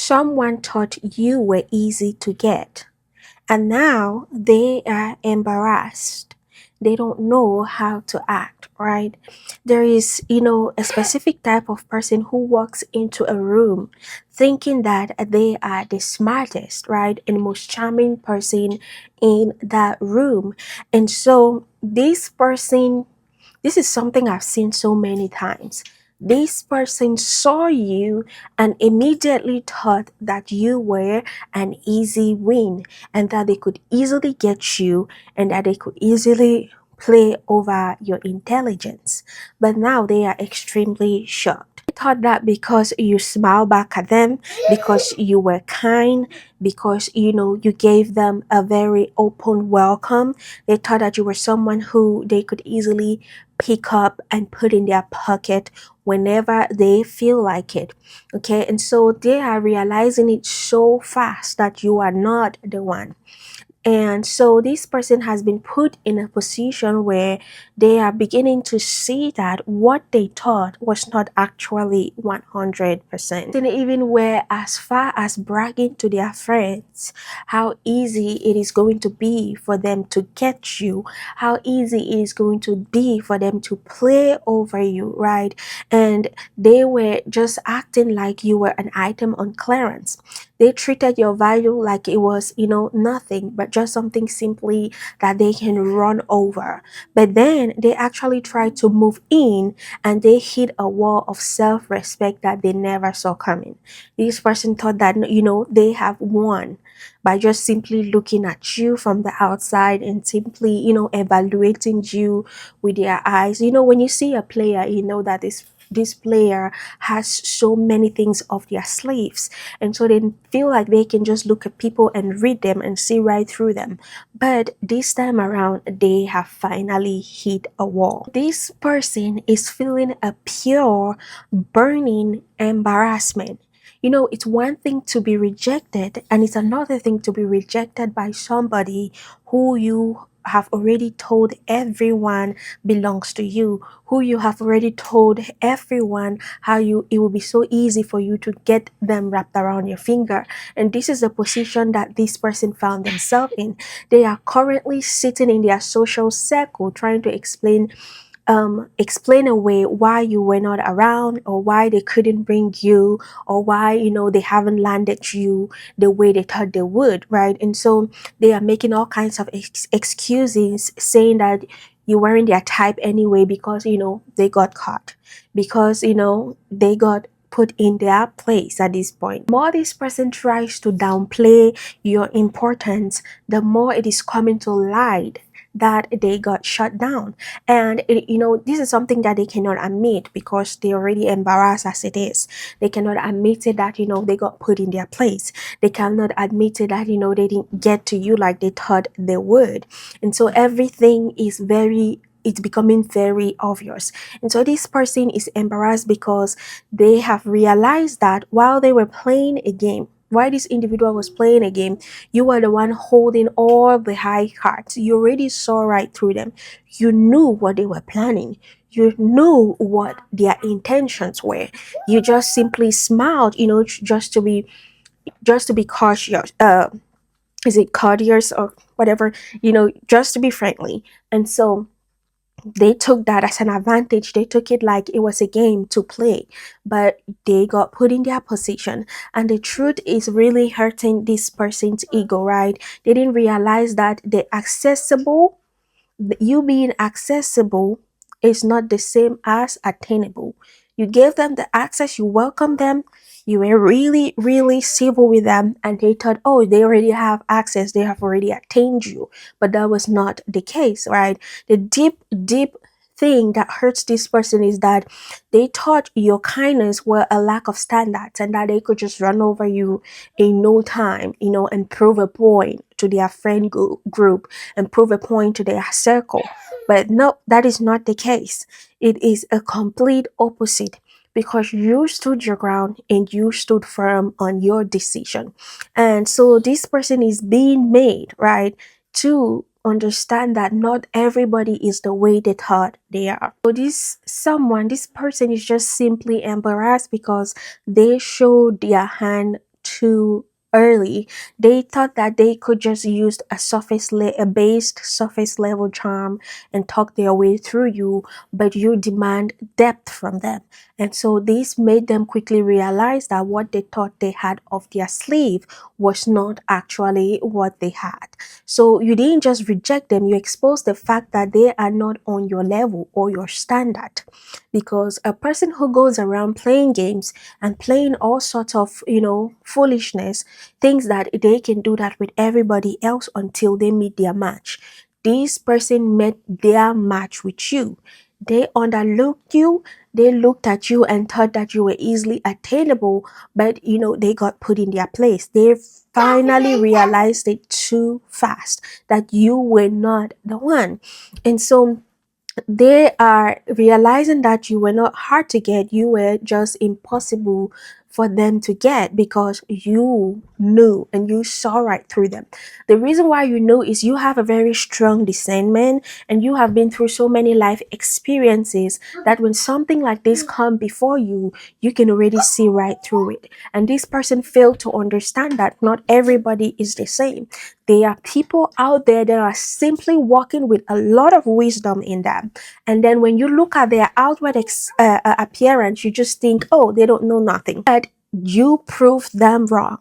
Someone thought you were easy to get, and now they are embarrassed. They don't know how to act, right? There is, a specific type of person who walks into a room thinking that they are the smartest, right? And most charming person in that room. And so this is something I've seen so many times. This person saw you and immediately thought that you were an easy win and that they could easily get you and that they could easily play over your intelligence. But now they are extremely shocked. They thought that because you smile back at them, because you were kind, because you gave them a very open welcome, they thought that you were someone who they could easily pick up and put in their pocket whenever they feel like it. Okay, and so they are realizing it so fast that you are not the one. And so this person has been put in a position where they are beginning to see that what they thought was not actually 100%. And even where as far as bragging to their friends how easy it is going to be for them to get you, how easy it is going to be for them to play over you, right? And they were just acting like you were an item on clearance. They treated your value like it was, nothing, but just something simply that they can run over. But then they actually tried to move in and they hit a wall of self respect that they never saw coming. This person thought that, they have won by just simply looking at you from the outside and simply, evaluating you with their eyes. When you see a player, you know that this player has so many things up their sleeves, and so they feel like they can just look at people and read them and see right through them. But this time around they have finally hit a wall. This person is feeling a pure burning embarrassment. It's one thing to be rejected, and it's another thing to be rejected by somebody who you have already told everyone belongs to you, who you have already told everyone how it will be so easy for you to get them wrapped around your finger. And this is the position that this person found themselves in. They are currently sitting in their social circle trying to explain away why you were not around, or why they couldn't bring you, or why they haven't landed you the way they thought they would, right? And so they are making all kinds of excuses, saying that you weren't their type anyway because they got caught, because they got put in their place at this point. The more this person tries to downplay your importance, the more it is coming to light that they got shut down. And this is something that they cannot admit because they already embarrassed as it is. They cannot admit it that they got put in their place. They cannot admit it that they didn't get to you like they thought they would. And so everything is it's becoming very obvious. And so this person is embarrassed because they have realized that while they were playing a game, while this individual was playing a game, you were the one holding all the high cards. You already saw right through them. You knew what they were planning. You knew what their intentions were. You just simply smiled, just to be cautious. Is it courteous or whatever? Just to be friendly. And so they took that as an advantage. They took it like it was a game to play, but they got put in their position. And the truth is really hurting this person's ego, right? They didn't realize that you being accessible is not the same as attainable. You gave them the access, you welcomed them, you were really, really civil with them, and they thought, oh, they already have access, they have already attained you. But that was not the case, right? The deep, deep thing that hurts this person is that they thought your kindness were a lack of standards and that they could just run over you in no time, and prove a point to their friend group and prove a point to their circle. But no, that is not the case. It is a complete opposite, because you stood your ground and you stood firm on your decision. And so this person is being made, right, to understand that not everybody is the way they thought they are. So this person is just simply embarrassed because they showed their hand too early. They thought that they could just use a based surface level charm and talk their way through you, but you demand depth from them. And so this made them quickly realize that what they thought they had off their sleeve was not actually what they had. So you didn't just reject them, you exposed the fact that they are not on your level or your standard. Because a person who goes around playing games and playing all sorts of, foolishness, thinks that they can do that with everybody else until they meet their match. This person met their match with you. They underlooked you, they looked at you and thought that you were easily attainable, but they got put in their place. They finally realized it too fast that you were not the one. And so they are realizing that you were not hard to get, you were just impossible for them to get because you knew and you saw right through them. The reason why you know is you have a very strong discernment and you have been through so many life experiences that when something like this come before you, you can already see right through it. And this person failed to understand that not everybody is the same. There are people out there that are simply walking with a lot of wisdom in them. And then when you look at their outward appearance, you just think, oh, they don't know nothing. But you proved them wrong.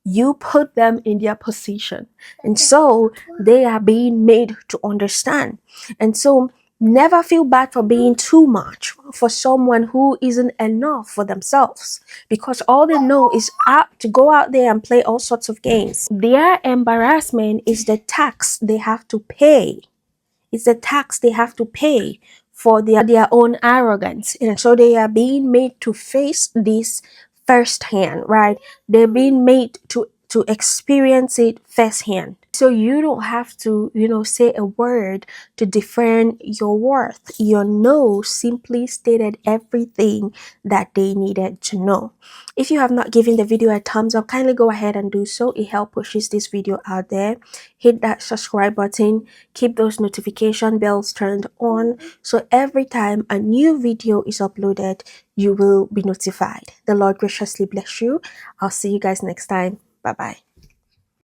You put them in their position. And so they are being made to understand. And so never feel bad for being too much for someone who isn't enough for themselves, because all they know is to go out there and play all sorts of games. Their embarrassment is the tax they have to pay. It's the tax they have to pay for their own arrogance. And so they are being made to face this firsthand, right? They're being made to experience it firsthand. So you don't have to, say a word to defend your worth. Your no simply stated everything that they needed to know. If you have not given the video a thumbs up, kindly go ahead and do so. It helps pushes this video out there. Hit that subscribe button. Keep those notification bells turned on so every time a new video is uploaded, you will be notified. The Lord graciously bless you. I'll see you guys next time. Bye bye.